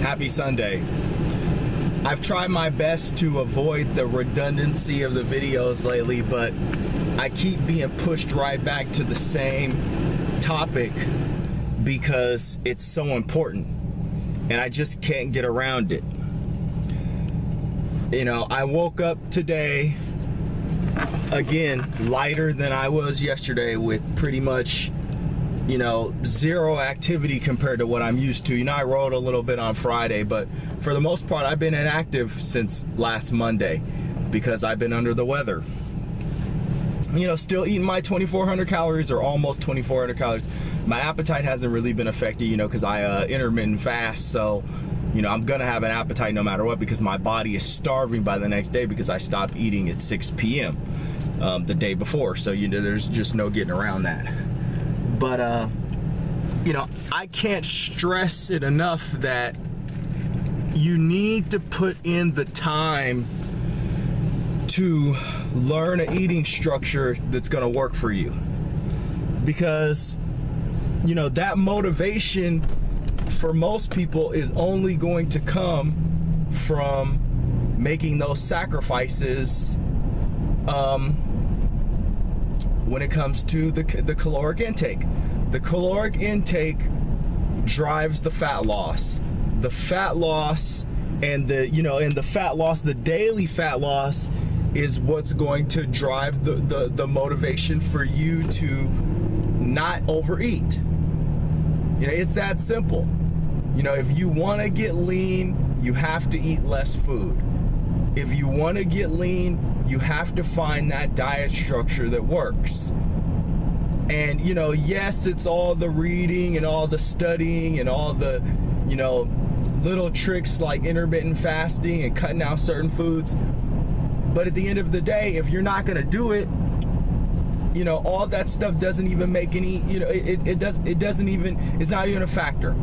Happy Sunday. I've tried my best to avoid the redundancy of the videos lately, but I keep being pushed right back to the same topic because it's so important and I just can't get around it. You know, I woke up today, again, lighter than I was yesterday with pretty much, you know, zero activity compared to what I'm used to. You know, I rode a little bit on Friday, but for the most part, I've been inactive since last Monday because I've been under the weather. You know, still eating my 2,400 calories or almost 2,400 calories. My appetite hasn't really been affected, you know, because I intermittent fast. So, you know, I'm gonna have an appetite no matter what because my body is starving by the next day because I stopped eating at 6 p.m. The day before. So, you know, there's just no getting around that. But, you know, I can't stress it enough that you need to put in the time to learn an eating structure that's gonna work for you. Because, you know, that motivation for most people is only going to come from making those sacrifices when it comes to the caloric intake. The caloric intake drives the fat loss. The fat loss and the fat loss, the daily fat loss is what's going to drive the motivation for you to not overeat. You know, it's that simple. You know, if you want to get lean, you have to eat less food. If you want to get lean, you have to find that diet structure that works. And, you know, yes, it's all the reading and all the studying and all the, you know, little tricks like intermittent fasting and cutting out certain foods. But at the end of the day, if you're not going to do it, you know, all that stuff doesn't even make any, you know, it's not even a factor.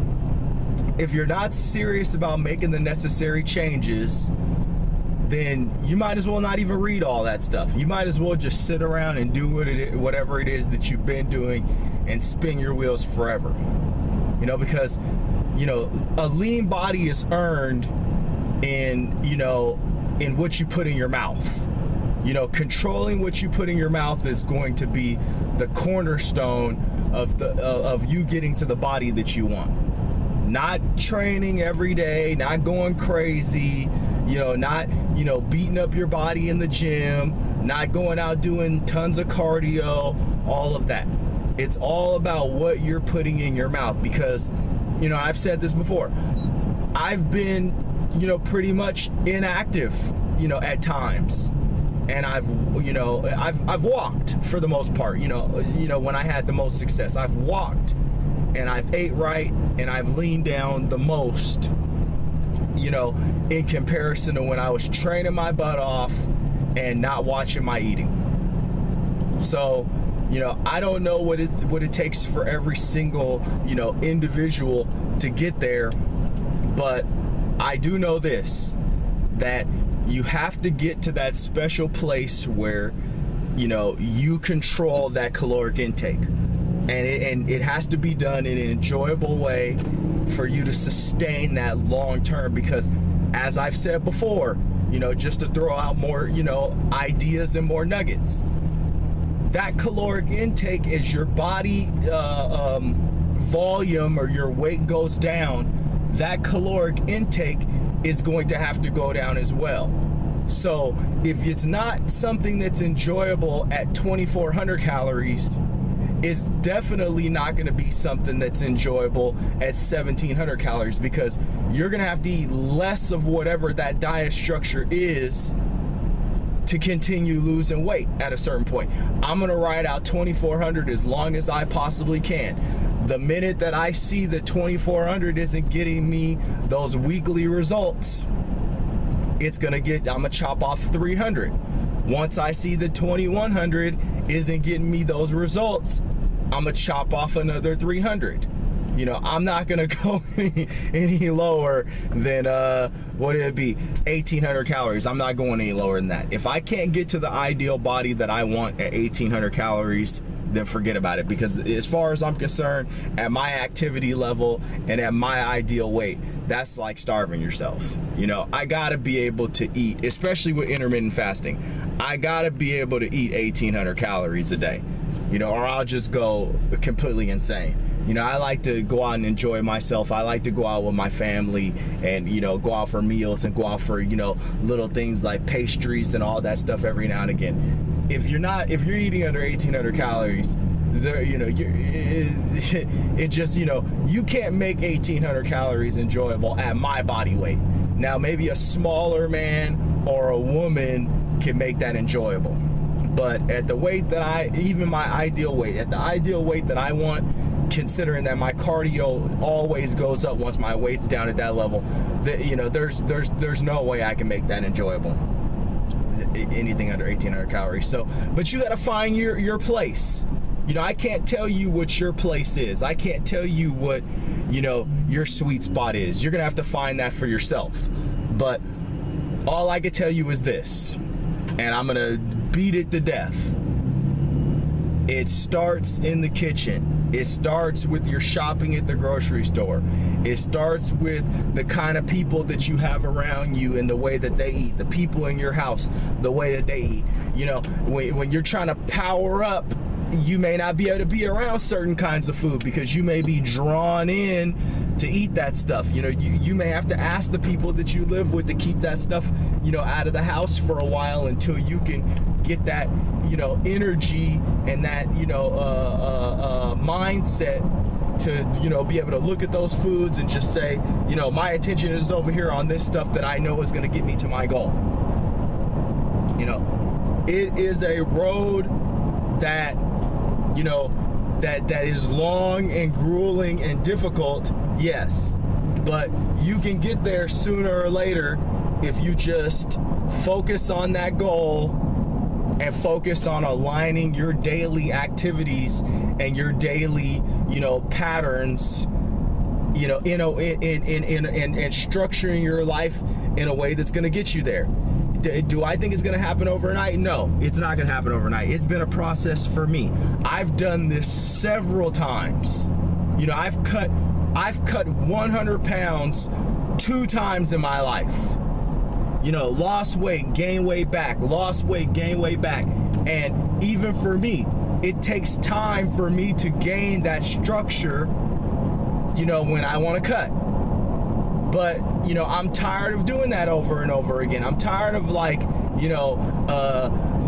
If you're not serious about making the necessary changes, then you might as well not even read all that stuff. You might as well just sit around and do whatever it is that you've been doing and spin your wheels forever. You know, because, you know, a lean body is earned in, you know, in what you put in your mouth. You know, controlling what you put in your mouth is going to be the cornerstone of you getting to the body that you want. Not training every day, not going crazy, you know, not, you know, beating up your body in the gym, not going out doing tons of cardio, all of that. It's all about what you're putting in your mouth because, you know, I've said this before. I've been, you know, pretty much inactive, you know, at times. And I've walked for the most part, you know, when I had the most success. I've walked and I've ate right and I've leaned down the most, you know, in comparison to when I was training my butt off and not watching my eating. So, you know, I don't know what it takes for every single, you know, individual to get there, but I do know this, that you have to get to that special place where, you know, you control that caloric intake. And it has to be done in an enjoyable way for you to sustain that long term because, as I've said before, you know, just to throw out more, you know, ideas and more nuggets, that caloric intake, as your body volume or your weight goes down, that caloric intake is going to have to go down as well. So if it's not something that's enjoyable at 2,400 calories, it's definitely not going to be something that's enjoyable at 1,700 calories because you're going to have to eat less of whatever that diet structure is to continue losing weight at a certain point. I'm going to ride out 2,400 as long as I possibly can. The minute that I see that 2,400 isn't getting me those weekly results, I'm gonna chop off 300. Once I see the 2,100 isn't getting me those results, I'm gonna chop off another 300. You know, I'm not gonna go any lower than what it'd be, 1,800 calories. I'm not going any lower than that. If I can't get to the ideal body that I want at 1,800 calories, then forget about it, because as far as I'm concerned, at my activity level and at my ideal weight, that's like starving yourself. You know, I gotta be able to eat, especially with intermittent fasting. I gotta be able to eat 1,800 calories a day, you know, or I'll just go completely insane. You know, I like to go out and enjoy myself. I like to go out with my family and, you know, go out for meals and go out for, you know, little things like pastries and all that stuff every now and again. If you're eating under 1,800 calories, there, you know, it just, you know, you can't make 1,800 calories enjoyable at my body weight. Now, maybe a smaller man or a woman can make that enjoyable. But at the weight that even my ideal weight, at the ideal weight that I want, considering that my cardio always goes up once my weight's down at that level, that, you know, there's no way I can make that enjoyable, anything under 1,800 calories. So, but you got to find your place. You know, I can't tell you what your place is. I can't tell you what, you know, your sweet spot is. You're gonna have to find that for yourself. But all I can tell you is this, and I'm gonna beat it to death. It starts in the kitchen. It starts with your shopping at the grocery store. It starts with the kind of people that you have around you and the way that they eat. The people in your house, the way that they eat. You know, when you're trying to power up, you may not be able to be around certain kinds of food because you may be drawn in to eat that stuff. You know, you may have to ask the people that you live with to keep that stuff, you know, out of the house for a while until you can get that, you know, energy and that, you know, mindset to, you know, be able to look at those foods and just say, you know, my attention is over here on this stuff that I know is going to get me to my goal. You know, it is a road that, you know, that is long and grueling and difficult, yes, but you can get there sooner or later if you just focus on that goal and focus on aligning your daily activities and your daily, you know, patterns, you know, in structuring your life in a way that's going to get you there. Do I think it's going to happen overnight? No, it's not going to happen overnight. It's been a process for me. I've done this several times. You know, I've cut 100 pounds 2 times in my life. You know, lost weight, gained weight back, lost weight, gained weight back. And even for me, it takes time for me to gain that structure, you know, when I want to cut. But, you know, I'm tired of doing that over and over again. I'm tired of, like, you know,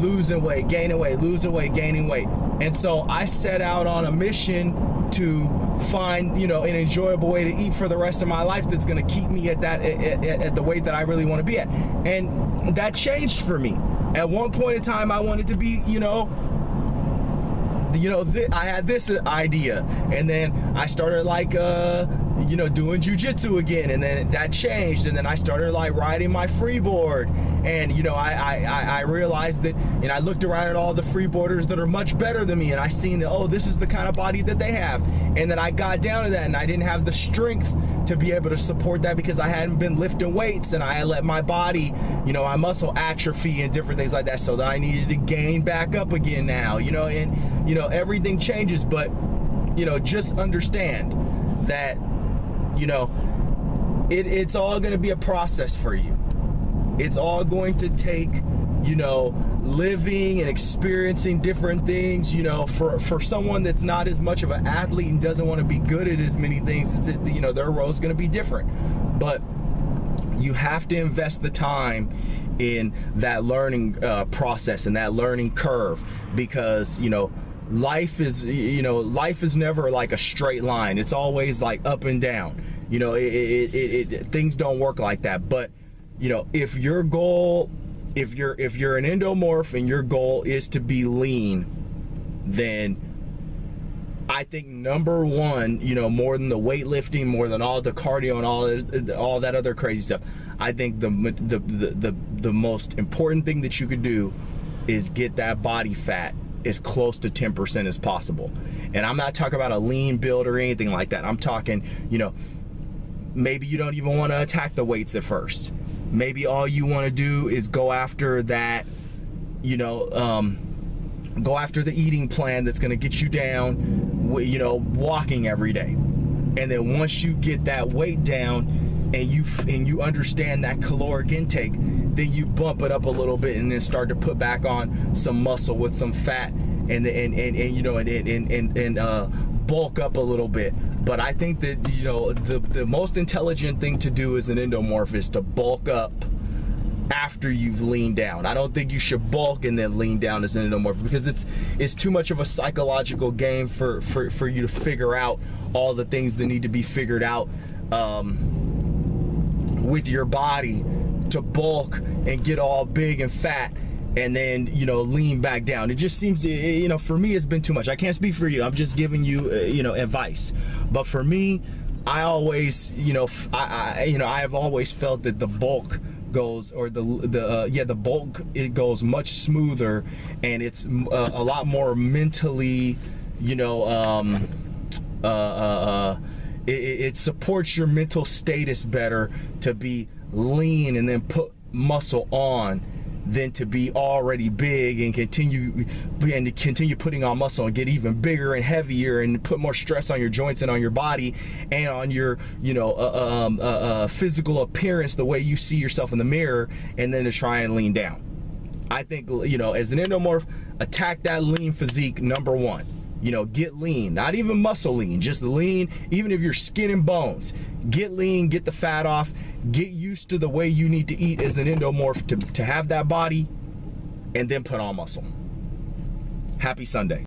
losing weight, gaining weight, losing weight, gaining weight. And so I set out on a mission to find, you know, an enjoyable way to eat for the rest of my life that's going to keep me at that, at the weight that I really want to be at. And that changed for me. At one point in time, I wanted to be, you know, I had this idea, and then I started, like, you know, doing jiu-jitsu again, and then that changed, and then I started, like, riding my freeboard, and, you know, I realized that, and I looked around at all the freeboarders that are much better than me, and I seen that, oh, this is the kind of body that they have, and then I got down to that, and I didn't have the strength to be able to support that because I hadn't been lifting weights, and I had let my body, you know, my muscle atrophy and different things like that, so that I needed to gain back up again now, you know, and, you know, everything changes. But, you know, just understand that, you know, it's all going to be a process for you. It's all going to take, you know, living and experiencing different things. You know, for someone that's not as much of an athlete and doesn't want to be good at as many things, you know, their role's going to be different. But you have to invest the time in that learning process and that learning curve, because, you know, life is never like a straight line. It's always like up and down. You know, things don't work like that. But, you know, if your goal, if you're an endomorph and your goal is to be lean, then I think number one, you know, more than the weightlifting, more than all the cardio and all that other crazy stuff, I think the most important thing that you could do is get that body fat as close to 10% as possible. And I'm not talking about a lean build or anything like that. I'm talking, you know, maybe you don't even want to attack the weights at first. Maybe all you want to do is go after that, you know, go after the eating plan that's going to get you down, you know, walking every day. And then once you get that weight down, and you understand that caloric intake, then you bump it up a little bit and then start to put back on some muscle with some fat and you know and bulk up a little bit. But I think that, you know, the most intelligent thing to do as an endomorph is to bulk up after you've leaned down. I don't think you should bulk and then lean down as an endomorph, because it's too much of a psychological game for you to figure out all the things that need to be figured out with your body to bulk and get all big and fat and then, you know, lean back down. It just seems, you know, for me, it's been too much. I can't speak for you. I'm just giving you, you know, advice. But for me, I always, you know, I have always felt that the bulk goes, or the bulk, it goes much smoother, and it's a lot more mentally, you know, it supports your mental status better to be lean and then put muscle on than to be already big and continue putting on muscle and get even bigger and heavier and put more stress on your joints and on your body and on your, you know, physical appearance, the way you see yourself in the mirror, and then to try and lean down. I think, you know, as an endomorph, attack that lean physique, number one. You know, get lean, not even muscle lean, just lean. Even if you're skin and bones, get lean, get the fat off, get used to the way you need to eat as an endomorph to have that body, and then put on muscle. Happy Sunday.